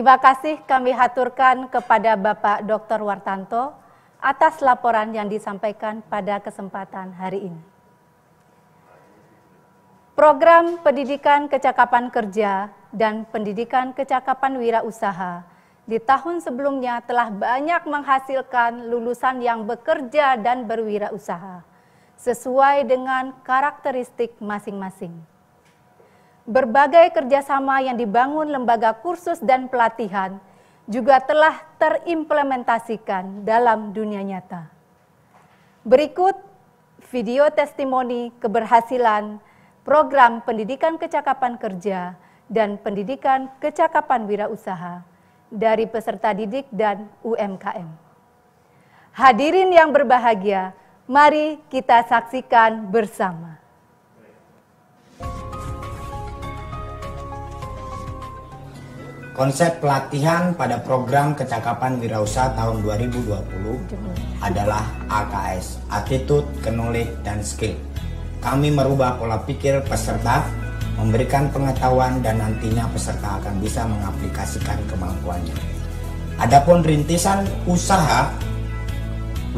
Terima kasih kami haturkan kepada Bapak Dr. Wartanto atas laporan yang disampaikan pada kesempatan hari ini. Program Pendidikan Kecakapan Kerja dan Pendidikan Kecakapan Wirausaha di tahun sebelumnya telah banyak menghasilkan lulusan yang bekerja dan berwirausaha sesuai dengan karakteristik masing-masing. Berbagai kerjasama yang dibangun lembaga kursus dan pelatihan juga telah terimplementasikan dalam dunia nyata. Berikut video testimoni keberhasilan Program Pendidikan Kecakapan Kerja dan Pendidikan Kecakapan Wirausaha dari peserta didik dan UMKM. Hadirin yang berbahagia, mari kita saksikan bersama. Konsep pelatihan pada program Kecakapan Wirausaha tahun 2020 adalah AKS, Attitude, Knowledge, dan Skill. Kami merubah pola pikir peserta, memberikan pengetahuan, dan nantinya peserta akan bisa mengaplikasikan kemampuannya. Adapun rintisan usaha,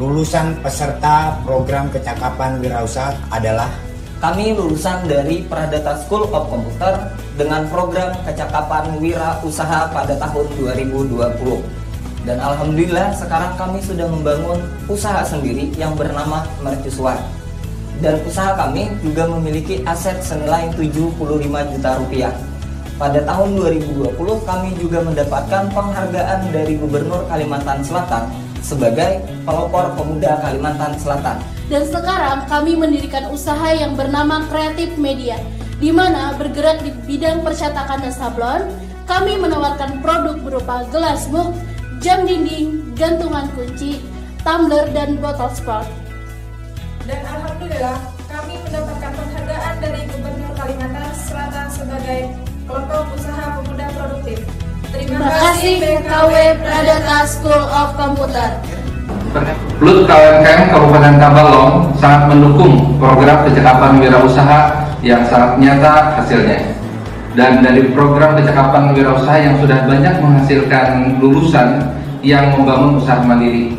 lulusan peserta program Kecakapan Wirausaha adalah kami lulusan dari Pradata School of Computer dengan program Kecakapan Wirausaha pada tahun 2020. Dan alhamdulillah sekarang kami sudah membangun usaha sendiri yang bernama Mercusuar. Dan usaha kami juga memiliki aset senilai 75 juta rupiah. Pada tahun 2020 kami juga mendapatkan penghargaan dari Gubernur Kalimantan Selatan sebagai pelopor pemuda Kalimantan Selatan. Dan sekarang kami mendirikan usaha yang bernama Kreatif Media, di mana bergerak di bidang percetakan dan sablon. Kami menawarkan produk berupa gelas mug, jam dinding, gantungan kunci, tumbler, dan botol sport. Dan alhamdulillah kami mendapatkan penghargaan dari Gubernur Kalimantan Selatan sebagai kelompok usaha pemuda produktif. Terima kasih BKW Pradata School of Computer. PLUT KUMKM Kabupaten Tabalong sangat mendukung program Kecakapan Wirausaha yang sangat nyata hasilnya. Dan dari program Kecakapan Wirausaha yang sudah banyak menghasilkan lulusan yang membangun usaha mandiri.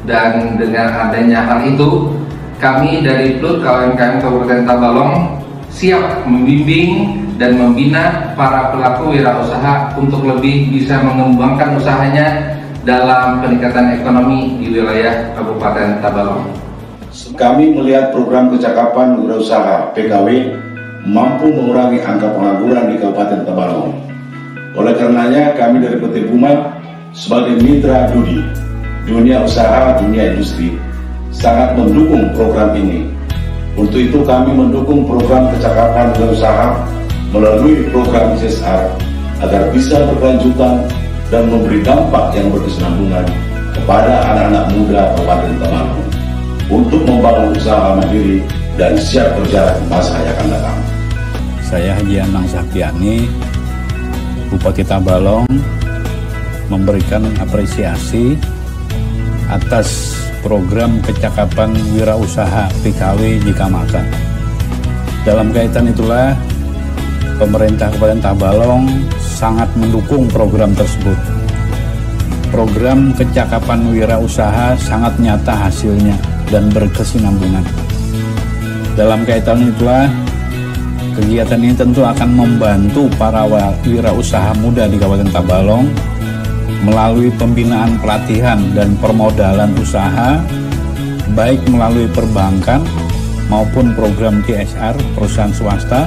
Dan dengan adanya hal itu, kami dari PLUT KUMKM Kabupaten Tabalong siap membimbing dan membina para pelaku wirausaha untuk lebih bisa mengembangkan usahanya dalam peningkatan ekonomi di wilayah Kabupaten Tabalong. Kami melihat program Kecakapan Wirausaha PKW mampu mengurangi angka pengangguran di Kabupaten Tabalong. Oleh karenanya kami dari PT Buma sebagai mitra dunia usaha, dunia industri sangat mendukung program ini. Untuk itu kami mendukung program Kecakapan Wirausaha melalui program CSR agar bisa berkelanjutan dan memberi dampak yang berkesinambungan kepada anak-anak muda Kabupaten Tabalong untuk membangun usaha mandiri dan siap kerja di masa yang akan datang. Saya Haji Anang Sahpiani, Bupati Tabalong, memberikan apresiasi atas program Kecakapan Wirausaha PKW di Kecamatan. Dalam kaitan itulah, pemerintah Kabupaten Tabalong sangat mendukung program tersebut. Program Kecakapan Wirausaha sangat nyata hasilnya dan berkesinambungan. Dalam kaitan itulah, kegiatan ini tentu akan membantu para wirausaha muda di Kabupaten Tabalong melalui pembinaan pelatihan dan permodalan usaha, baik melalui perbankan maupun program CSR perusahaan swasta,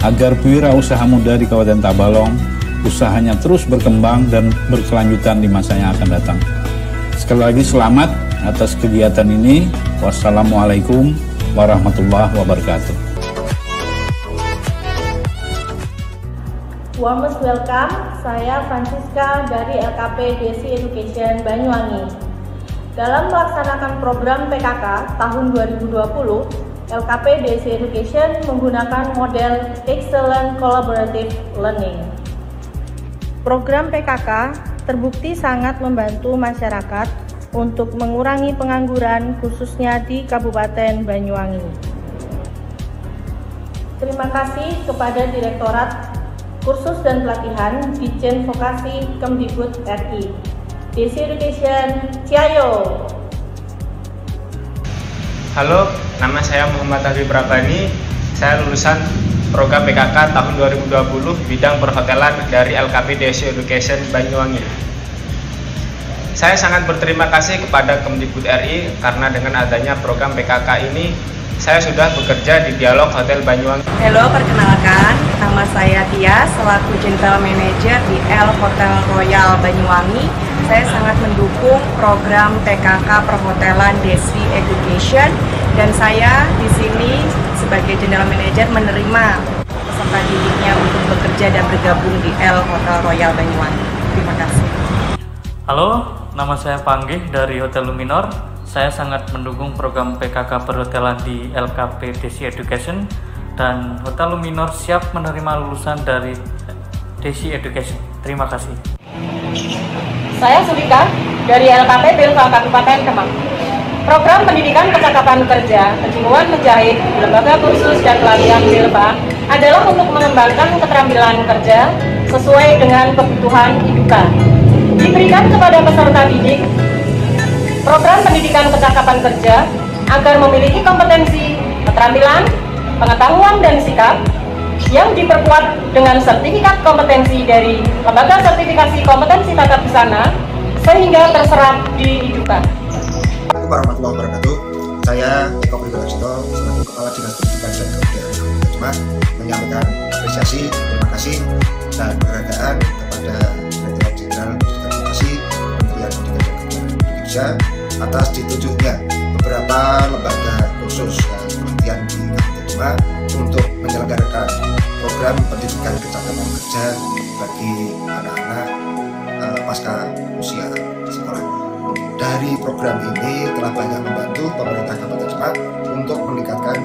agar wirausaha muda di Kabupaten Tabalong usahanya terus berkembang dan berkelanjutan di masa yang akan datang. Sekali lagi selamat atas kegiatan ini. Wassalamualaikum warahmatullahi wabarakatuh. Warmest welcome, saya Francisca dari LKP Desi Education Banyuwangi. Dalam melaksanakan program PKK tahun 2020, LKP Desi Education menggunakan model Excellent Collaborative Learning. Program PKK terbukti sangat membantu masyarakat untuk mengurangi pengangguran khususnya di Kabupaten Banyuwangi. Terima kasih kepada Direktorat kursus dan pelatihan Ditjen Vokasi Kemdikbud RI. DC Education, Ciayo. Halo, nama saya Muhammad Habib Rabani. Saya lulusan program PKK tahun 2020 bidang perhotelan dari LKP DC Education Banyuwangi. Saya sangat berterima kasih kepada Kemdikbud RI karena dengan adanya program PKK ini saya sudah bekerja di Dialog Hotel Banyuwangi. Halo, perkenalkan, nama saya Tia selaku General Manager di L Hotel Royal Banyuwangi. Saya sangat mendukung program PKK Perhotelan Desi Education dan saya di sini sebagai General Manager menerima peserta didiknya untuk bekerja dan bergabung di L Hotel Royal Banyuwangi. Terima kasih. Halo, nama saya Panggih dari Hotel Luminor. Saya sangat mendukung program PKK Perhotelan di LKP Desi Education dan Hotel Luminor siap menerima lulusan dari Desi Education. Terima kasih. Saya Sulika dari LKP Bilfa Kabupaten Kemang. Program pendidikan kecakapan kerja kejiwaan menjahit di Lembaga Kursus dan Pelatihan Bilfa adalah untuk mengembangkan keterampilan kerja sesuai dengan kebutuhan IDUKA. Diberikan kepada peserta didik program pendidikan kecakapan kerja agar memiliki kompetensi, keterampilan, pengetahuan, dan sikap yang diperkuat dengan sertifikat kompetensi dari Lembaga Sertifikasi Kompetensi Tata Busana sehingga terserap di IDUKA. Assalamualaikum warahmatullahi wabarakatuh. Saya Eko Priyodarsono selaku Kepala Dinas Pendidikan dan Kebudayaan Kabupaten Demak menyampaikan apresiasi, terima kasih dan penghargaan kepada Direktorat Jenderal Pendidikan Vokasi Kementerian Pendidikan dan Kebudayaan Indonesia atas ditunjuknya beberapa lembaga kursus dan pelatihan di Kabupaten Demak untuk menyelenggarakan program pendidikan kecakapan kerja bagi anak-anak pasca usia sekolah. Dari program ini telah banyak membantu pemerintah Kabupaten Demak untuk meningkatkan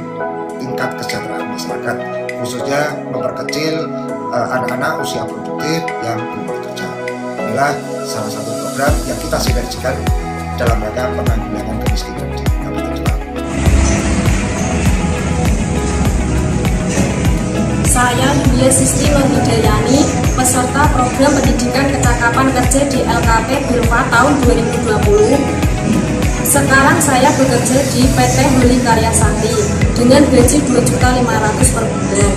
tingkat kesejahteraan masyarakat, khususnya memperkecil anak-anak usia produktif yang belum bekerja. Inilah salah satu program yang kita sinergikan dalam rangka penanggulangan kemiskinan di Kabupaten Demak. Saya Yulia Sisti Lohidayani, peserta program pendidikan kecakapan kerja di LKP Bilfa tahun 2020. Sekarang saya bekerja di PT Huli Karya Sakti dengan gaji 2.500.000 per bulan.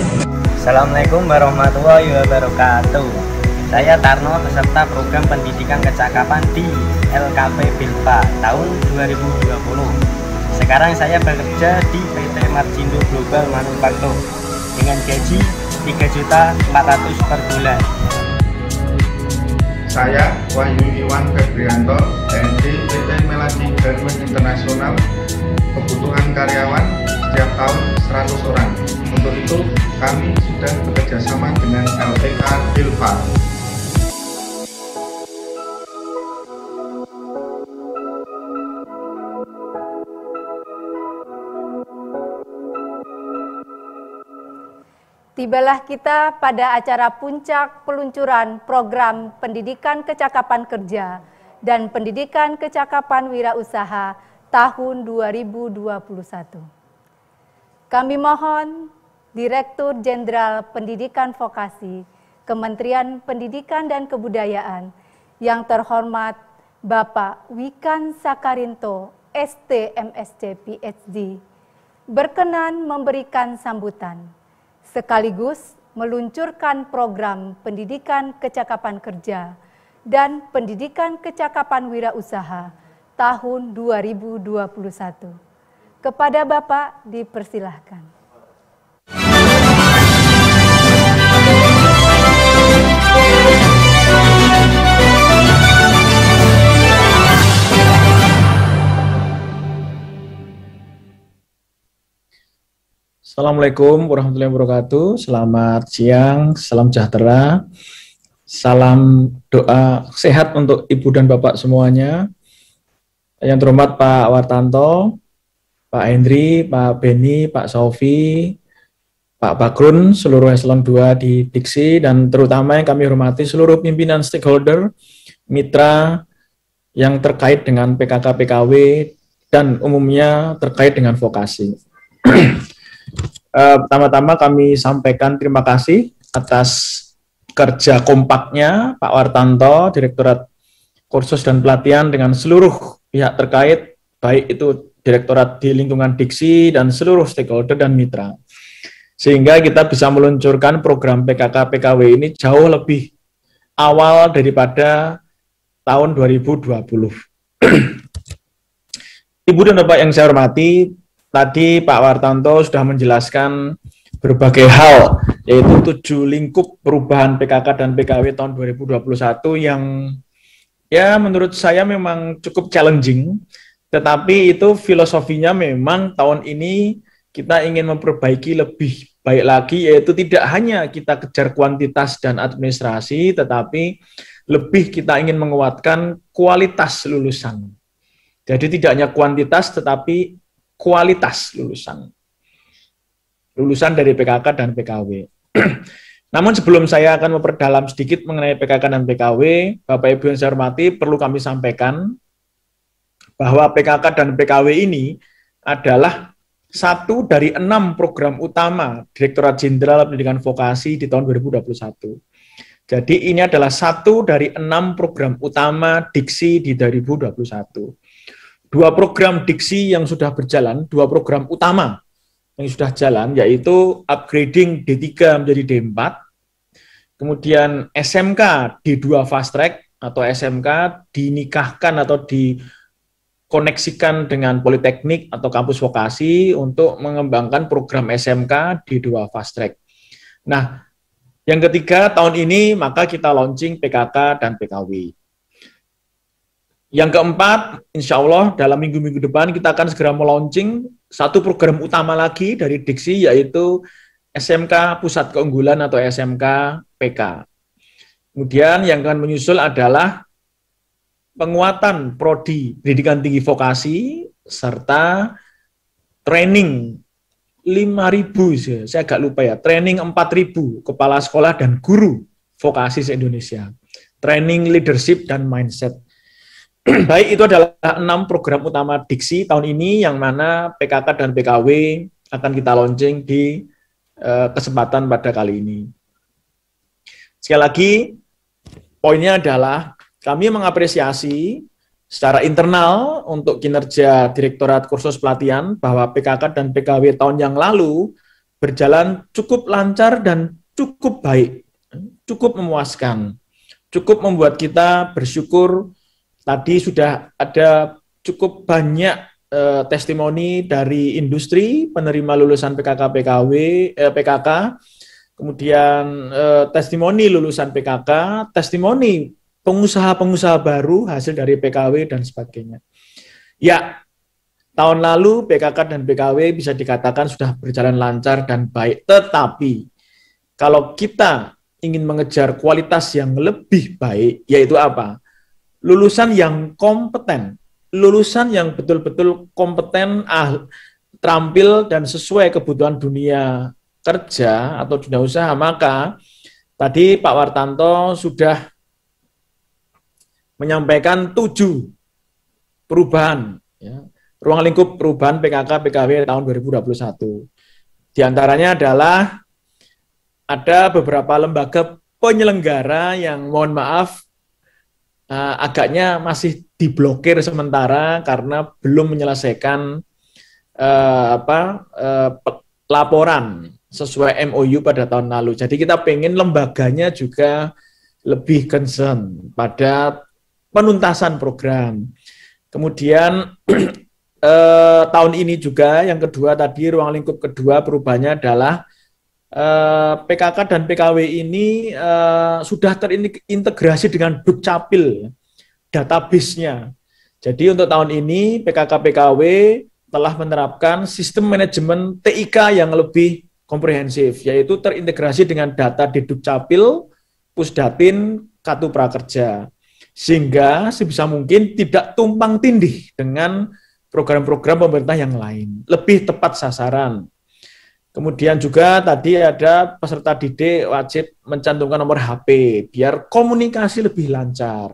Assalamualaikum warahmatullahi wabarakatuh. Saya Tarno, peserta program pendidikan kecakapan di LKP Bilfa tahun 2020. Sekarang saya bekerja di PT Marjindo Global Manufaktur dengan gaji 3.400.000 per bulan. Saya Wahyu Iwan Febrianto, TNI PT Melati Garment Internasional. Kebutuhan karyawan setiap tahun 100 orang. Untuk itu kami sudah bekerjasama dengan LPK Bilfa. Tibalah kita pada acara puncak peluncuran program Pendidikan Kecakapan Kerja dan Pendidikan Kecakapan Wirausaha tahun 2021. Kami mohon Direktur Jenderal Pendidikan Vokasi Kementerian Pendidikan dan Kebudayaan yang terhormat Bapak Wikan Sakarinto, ST MSc PhD, berkenan memberikan sambutan sekaligus meluncurkan program Pendidikan Kecakapan Kerja dan Pendidikan Kecakapan Wirausaha tahun 2021. Kepada Bapak dipersilahkan. Assalamualaikum warahmatullahi wabarakatuh. Selamat siang, salam sejahtera, salam doa sehat untuk Ibu dan Bapak semuanya. Yang terhormat Pak Wartanto, Pak Hendri, Pak Beni, Pak Sofi, Pak Bakrun, seluruh eselon 2 di Diksi, dan terutama yang kami hormati seluruh pimpinan stakeholder, mitra yang terkait dengan PKK-PKW dan umumnya terkait dengan vokasi. Pertama-tama kami sampaikan terima kasih atas kerja kompaknya Pak Wartanto, Direktorat Kursus dan Pelatihan dengan seluruh pihak terkait, baik itu Direktorat di lingkungan diksi dan seluruh stakeholder dan mitra. Sehingga kita bisa meluncurkan program PKK PKW ini jauh lebih awal daripada tahun 2020. Ibu dan Bapak yang saya hormati, tadi Pak Wartanto sudah menjelaskan berbagai hal, yaitu 7 lingkup perubahan PKK dan PKW tahun 2021 yang ya menurut saya memang cukup challenging, tetapi itu filosofinya memang tahun ini kita ingin memperbaiki lebih baik lagi, yaitu tidak hanya kita kejar kuantitas dan administrasi, tetapi lebih kita ingin menguatkan kualitas lulusan. Jadi tidak hanya kuantitas, tetapi kualitas lulusan dari PKK dan PKW. Namun sebelum saya akan memperdalam sedikit mengenai PKK dan PKW, Bapak Ibu yang saya hormati, perlu kami sampaikan bahwa PKK dan PKW ini adalah satu dari 6 program utama Direktorat Jenderal Pendidikan Vokasi di tahun 2021. Jadi ini adalah satu dari 6 program utama diksi di 2021. 2 program diksi yang sudah berjalan, 2 program utama yang sudah jalan, yaitu upgrading D3 menjadi D4, kemudian SMK D2 Fast Track atau SMK dinikahkan atau dikoneksikan dengan politeknik atau kampus vokasi untuk mengembangkan program SMK D2 Fast Track. Nah, yang ketiga, tahun ini maka kita launching PKK dan PKW. Yang keempat, insya Allah dalam minggu-minggu depan kita akan segera melaunching satu program utama lagi dari diksi, yaitu SMK Pusat Keunggulan atau SMK PK. Kemudian yang akan menyusul adalah penguatan prodi pendidikan tinggi vokasi serta training 5.000, saya agak lupa ya, training 4.000 kepala sekolah dan guru vokasi se-Indonesia, training leadership dan mindset. Baik, itu adalah 6 program utama diksi tahun ini yang mana PKK dan PKW akan kita launching di kesempatan pada kali ini. Sekali lagi, poinnya adalah kami mengapresiasi secara internal untuk kinerja Direktorat Kursus Pelatihan bahwa PKK dan PKW tahun yang lalu berjalan cukup lancar dan cukup baik, cukup memuaskan, cukup membuat kita bersyukur. Tadi sudah ada cukup banyak testimoni dari industri penerima lulusan PKK, kemudian testimoni lulusan PKK, testimoni pengusaha-pengusaha baru hasil dari PKW dan sebagainya. Ya, tahun lalu PKK dan PKW bisa dikatakan sudah berjalan lancar dan baik, tetapi kalau kita ingin mengejar kualitas yang lebih baik, yaitu apa? Lulusan yang kompeten, lulusan yang betul-betul kompeten, terampil dan sesuai kebutuhan dunia kerja atau dunia usaha, maka tadi Pak Wartanto sudah menyampaikan 7 perubahan, ya, ruang lingkup perubahan PKK PKW tahun 2021. Di antaranya adalah ada beberapa lembaga penyelenggara yang mohon maaf agaknya masih diblokir sementara karena belum menyelesaikan laporan sesuai MOU pada tahun lalu. Jadi kita pengen lembaganya juga lebih concern pada penuntasan program. Kemudian tahun ini juga yang kedua tadi ruang lingkup kedua perubahannya adalah PKK dan PKW ini sudah terintegrasi dengan Dukcapil, database-nya. Jadi untuk tahun ini PKK-PKW telah menerapkan sistem manajemen TIK yang lebih komprehensif, yaitu terintegrasi dengan data di Dukcapil, Pusdatin, Kartu Prakerja, sehingga sebisa mungkin tidak tumpang tindih dengan program-program pemerintah yang lain, lebih tepat sasaran. Kemudian juga tadi ada peserta didik wajib mencantumkan nomor HP biar komunikasi lebih lancar.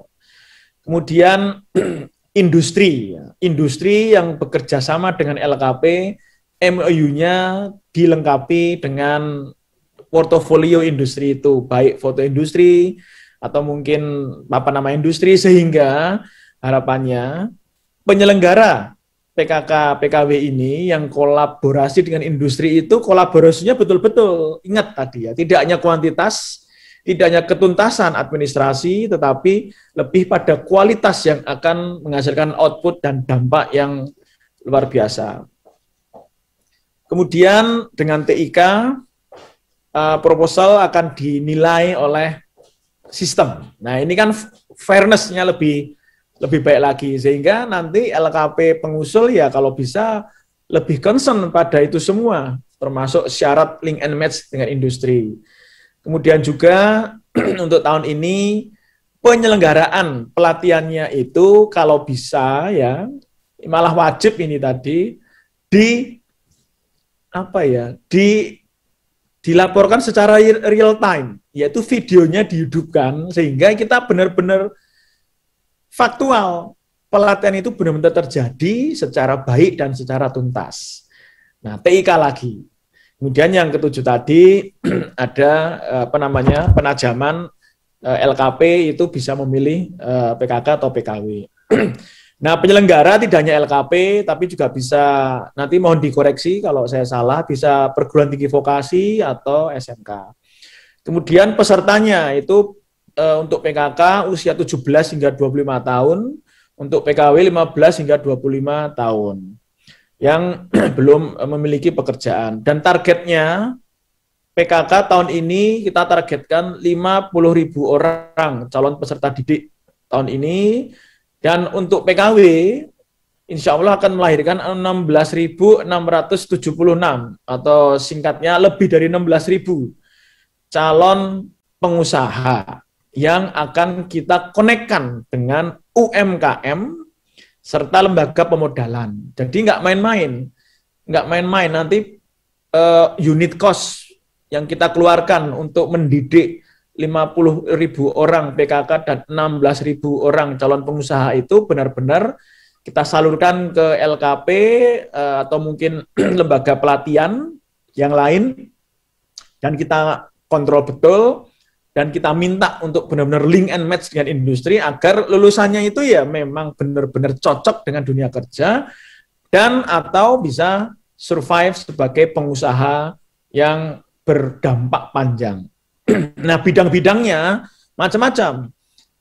Kemudian industri yang bekerja sama dengan LKP, MOU-nya dilengkapi dengan portofolio industri itu, baik foto industri atau mungkin industri, sehingga harapannya penyelenggara PKK PKW ini yang kolaborasi dengan industri itu kolaborasinya betul-betul, ingat tadi ya, tidak hanya kuantitas, tidak hanya ketuntasan administrasi, tetapi lebih pada kualitas yang akan menghasilkan output dan dampak yang luar biasa. Kemudian dengan TIK, proposal akan dinilai oleh sistem. Nah, ini kan fairness-nya lebih baik lagi, sehingga nanti LKP pengusul ya kalau bisa lebih concern pada itu semua, termasuk syarat link and match dengan industri. Kemudian juga untuk tahun ini penyelenggaraan pelatihannya itu kalau bisa ya, malah wajib ini tadi dilaporkan secara real time, yaitu videonya dihidupkan sehingga kita benar-benar faktual, pelatihan itu benar-benar terjadi secara baik dan secara tuntas. Nah, TIK lagi. Kemudian yang ketujuh tadi ada penajaman LKP itu bisa memilih PKK atau PKW. Nah, penyelenggara tidak hanya LKP, tapi juga bisa, nanti mohon dikoreksi kalau saya salah, bisa perguruan tinggi vokasi atau SMK. Kemudian pesertanya itu untuk PKK usia 17 hingga 25 tahun, untuk PKW 15 hingga 25 tahun, yang belum memiliki pekerjaan. Dan targetnya, PKK tahun ini kita targetkan 50.000 orang calon peserta didik tahun ini. Dan untuk PKW, insya Allah akan melahirkan 16.676 atau singkatnya lebih dari 16.000 calon pengusaha yang akan kita konekkan dengan UMKM serta lembaga pemodalan. Jadi nggak main-main nanti unit cost yang kita keluarkan untuk mendidik 50.000 orang PKK dan 16.000 orang calon pengusaha itu benar-benar kita salurkan ke LKP atau mungkin lembaga pelatihan yang lain, dan kita kontrol betul dan kita minta untuk benar-benar link and match dengan industri agar lulusannya itu ya memang benar-benar cocok dengan dunia kerja dan atau bisa survive sebagai pengusaha yang berdampak panjang. Nah, bidang-bidangnya macam-macam.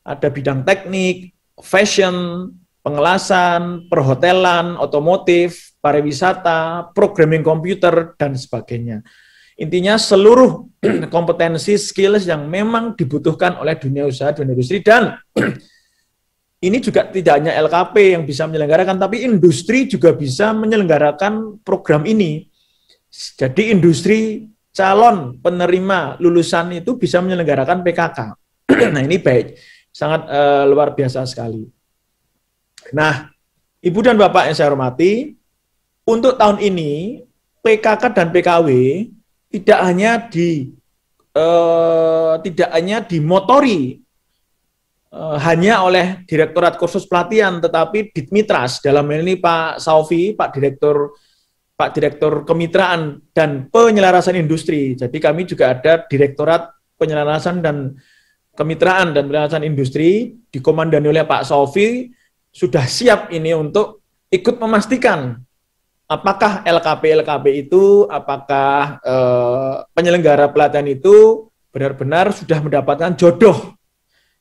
Ada bidang teknik, fashion, pengelasan, perhotelan, otomotif, pariwisata, programming komputer, dan sebagainya. Intinya seluruh kompetensi, skills yang memang dibutuhkan oleh dunia usaha, dunia industri, dan ini juga tidak hanya LKP yang bisa menyelenggarakan, tapi industri juga bisa menyelenggarakan program ini. Jadi industri calon penerima lulusan itu bisa menyelenggarakan PKK. Nah, ini baik, sangat luar biasa sekali. Nah, Ibu dan Bapak yang saya hormati, untuk tahun ini PKK dan PKW tidak hanya dimotori hanya oleh Direktorat Kursus Pelatihan, tetapi Ditmitras, dalam hal ini Pak Saufi, Pak Direktur Kemitraan dan Penyelarasan Industri. Jadi kami juga ada Direktorat Penyelarasan dan Kemitraan dan Penyelarasan Industri dikomandani oleh Pak Saufi, sudah siap ini untuk ikut memastikan apakah LKP itu, apakah penyelenggara pelatihan itu benar-benar sudah mendapatkan jodoh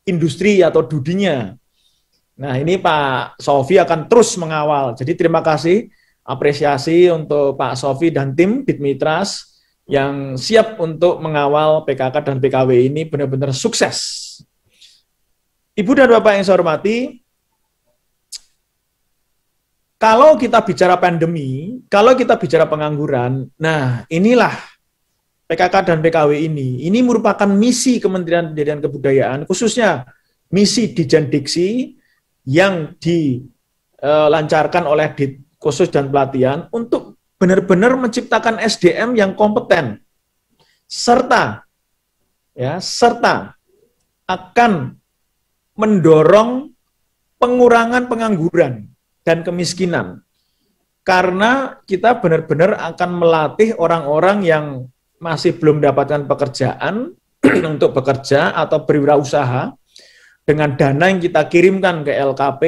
industri atau dudinya. Nah, ini Pak Saufi akan terus mengawal. Jadi terima kasih, apresiasi untuk Pak Saufi dan tim Ditmitras yang siap untuk mengawal PKK dan PKW ini benar-benar sukses. Ibu dan Bapak yang saya hormati, kalau kita bicara pandemi, kalau kita bicara pengangguran, nah inilah PKK dan PKW ini merupakan misi Kementerian Pendidikan dan Kebudayaan, khususnya misi Dijen Diksi yang dilancarkan oleh Khusus dan Pelatihan untuk benar-benar menciptakan SDM yang kompeten, serta akan mendorong pengurangan pengangguran dan kemiskinan, karena kita benar-benar akan melatih orang-orang yang masih belum mendapatkan pekerjaan untuk bekerja atau berwirausaha, dengan dana yang kita kirimkan ke LKP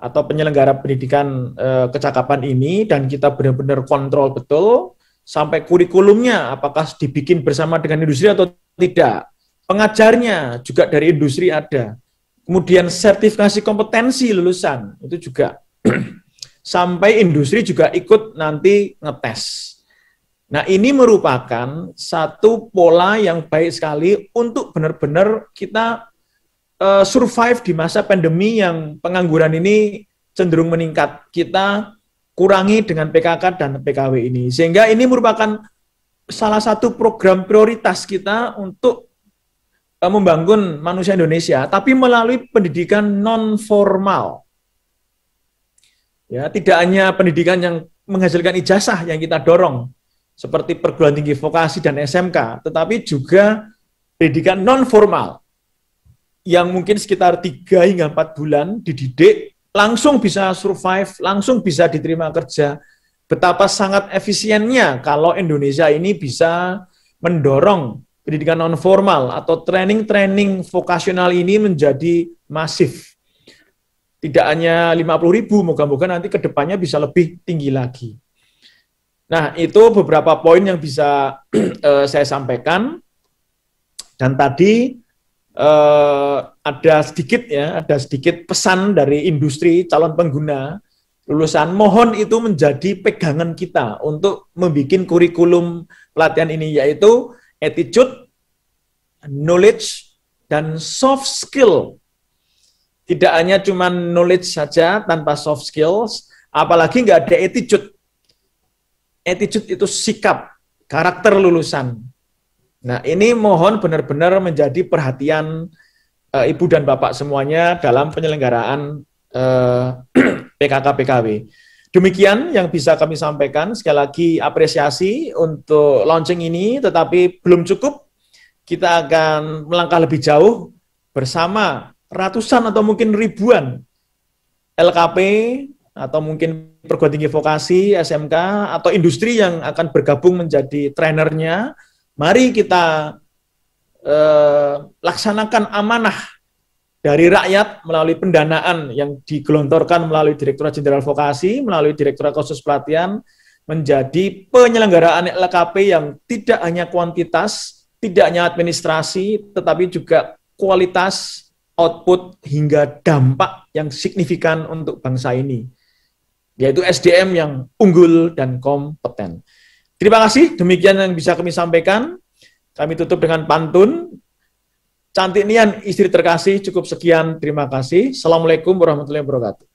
atau penyelenggara pendidikan kecakapan ini, dan kita benar-benar kontrol betul sampai kurikulumnya apakah dibikin bersama dengan industri atau tidak. Pengajarnya juga dari industri ada. Kemudian sertifikasi kompetensi lulusan itu juga sampai industri juga ikut nanti ngetes. Nah, ini merupakan satu pola yang baik sekali untuk benar-benar kita survive di masa pandemi yang pengangguran ini cenderung meningkat. Kita kurangi dengan PKK dan PKW ini. Sehingga ini merupakan salah satu program prioritas kita untuk membangun manusia Indonesia, tapi melalui pendidikan non-formal. Ya, tidak hanya pendidikan yang menghasilkan ijazah yang kita dorong, seperti perguruan tinggi vokasi dan SMK, tetapi juga pendidikan non-formal, yang mungkin sekitar 3 hingga 4 bulan dididik, langsung bisa survive, langsung bisa diterima kerja. Betapa sangat efisiennya kalau Indonesia ini bisa mendorong pendidikan non-formal atau training-training vokasional ini menjadi masif. Tidak hanya 50.000, moga-moga nanti ke depannya bisa lebih tinggi lagi. Nah, itu beberapa poin yang bisa saya sampaikan. Dan tadi ada sedikit pesan dari industri calon pengguna lulusan. Mohon itu menjadi pegangan kita untuk membuat kurikulum pelatihan ini, yaitu attitude, knowledge, dan soft skill. Tidak hanya cuma knowledge saja tanpa soft skills, apalagi nggak ada attitude. Attitude itu sikap, karakter lulusan. Nah, ini mohon benar-benar menjadi perhatian Ibu dan Bapak semuanya dalam penyelenggaraan PKK-PKW. Demikian yang bisa kami sampaikan. Sekali lagi apresiasi untuk launching ini, tetapi belum cukup. Kita akan melangkah lebih jauh bersama ratusan atau mungkin ribuan LKP atau mungkin perguruan tinggi vokasi, SMK, atau industri yang akan bergabung menjadi trainernya. Mari kita laksanakan amanah dari rakyat melalui pendanaan yang digelontorkan melalui Direktorat Jenderal Vokasi, melalui Direktorat Khusus Pelatihan, menjadi penyelenggaraan LKP yang tidak hanya kuantitas, tidak hanya administrasi, tetapi juga kualitas, output, hingga dampak yang signifikan untuk bangsa ini, yaitu SDM yang unggul dan kompeten. Terima kasih, demikian yang bisa kami sampaikan. Kami tutup dengan pantun. Cantik nian istri terkasih, cukup sekian, terima kasih. Assalamualaikum warahmatullahi wabarakatuh.